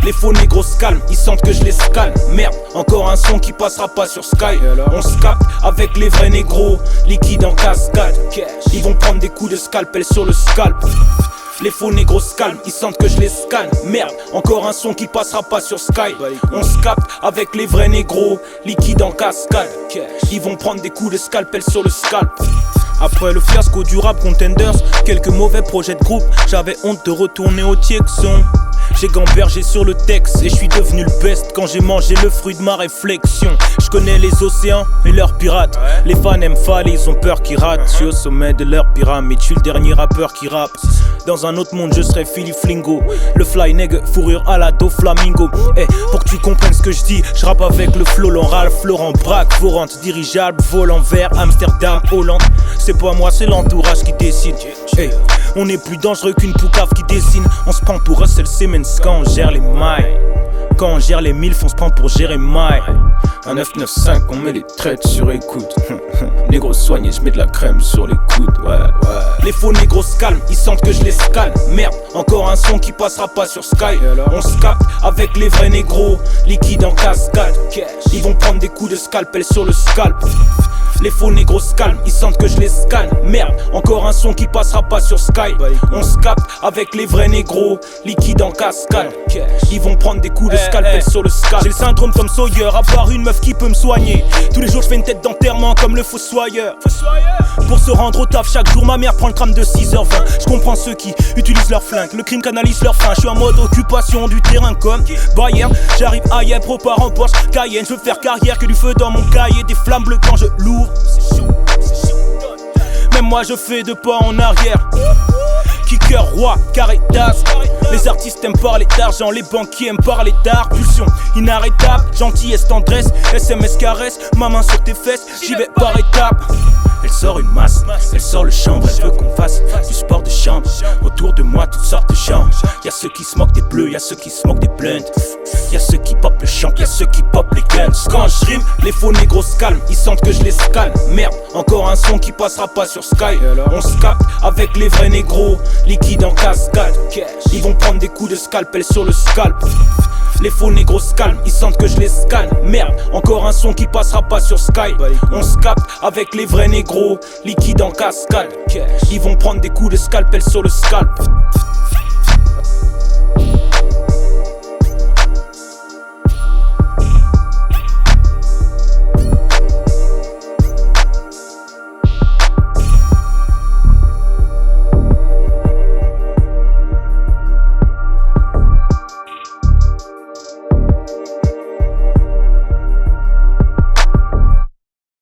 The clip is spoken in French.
Les faux négros se calment, ils sentent que je les scalme. Merde, encore un son qui passera pas sur Sky. On se capte avec les vrais négros, liquide en cascade. Ils vont prendre des coups de scalpel sur le scalp. Les faux négros se calment, ils sentent que je les scanne. Merde, encore un son qui passera pas sur Sky. On se capte avec les vrais négros, liquide en cascade. Ils vont prendre des coups de scalpel sur le scalp. Après le fiasco du rap Contenders, quelques mauvais projets de groupe, j'avais honte de retourner au Tiexon. J'ai gambergé sur le texte et je suis devenu le best quand j'ai mangé le fruit de ma réflexion. Je connais les océans et leurs pirates. Les fans aiment faller, ils ont peur qu'ils ratent. Je suis au sommet de leur pyramide, je suis le dernier rappeur qui rappe. Dans un autre monde je serais Philly Flingo, le fly nègre, fourrure à la Do Flamingo. Pour que tu comprennes ce que je dis, je rappe avec le flow Ralph, Laurent Braque, Vorante, dirigeable, volant vert, Amsterdam, Hollande. C'est pas moi, c'est l'entourage qui décide. On est plus dangereux qu'une poucave qui dessine. On se prend pour Russell Simmons quand on gère les mailles. Quand on gère les milfs, on se prend pour Jérémie. Un 995, on met les traites sur écoute. Négro soigné, je mets de la crème sur les coudes. Ouais. Les faux négros se calment, ils sentent que je les scalme. Merde, encore un son qui passera pas sur Sky. On se capte avec les vrais négros, liquide en cascade. Ils vont prendre des coups de scalpel sur le scalp. Les faux négros se calment, ils sentent que je les scanne. Merde, encore un son qui passera pas sur Sky. On se capte avec les vrais négros, liquide en cascade. Ils vont prendre des coups de scalpel sur le scalp. J'ai le syndrome Tom Sawyer, avoir une meuf qui peut me soigner. Tous les jours je fais une tête d'enterrement comme le fossoyeur. Pour se rendre au taf chaque jour, ma mère prend le tram de 6h20. Je comprends ceux qui utilisent leur flingue, le crime canalise leur faim. Je suis en mode occupation du terrain comme Bayern. J'arrive à Yep, repart en Porsche Cayenne. Je veux faire carrière, que du feu dans mon cahier, des flammes bleues quand je l'ouvre. Même moi je fais deux pas en arrière. Kicker, roi, Caritas. Les artistes aiment parler d'argent, les banquiers aiment parler d'art. Pulsion inarrêtable, gentillesse, tendresse. SMS caresse, ma main sur tes fesses. J'y vais par étapes. Elle sort une masse, elle sort le chambre. Elle veut qu'on fasse du sport de chambre. Autour de moi toutes sortes de gens. Y'a ceux qui se moquent des bleus, y'a ceux qui se moquent des blunts. Y'a ceux qui pop le champ, y'a ceux qui pop les guns. Quand je rime, les faux négros se calment, ils sentent que je les scalme. Merde, encore un son qui passera pas sur Sky. On se capte avec les vrais négros, liquide en cascade. Ils vont prendre des coups de scalpel sur le scalp. Les faux négros se calment, ils sentent que je les scanne. Merde, encore un son qui passera pas sur Sky. On se capte avec les vrais négros, liquide en cascade. Ils vont prendre des coups de scalpel sur le scalp.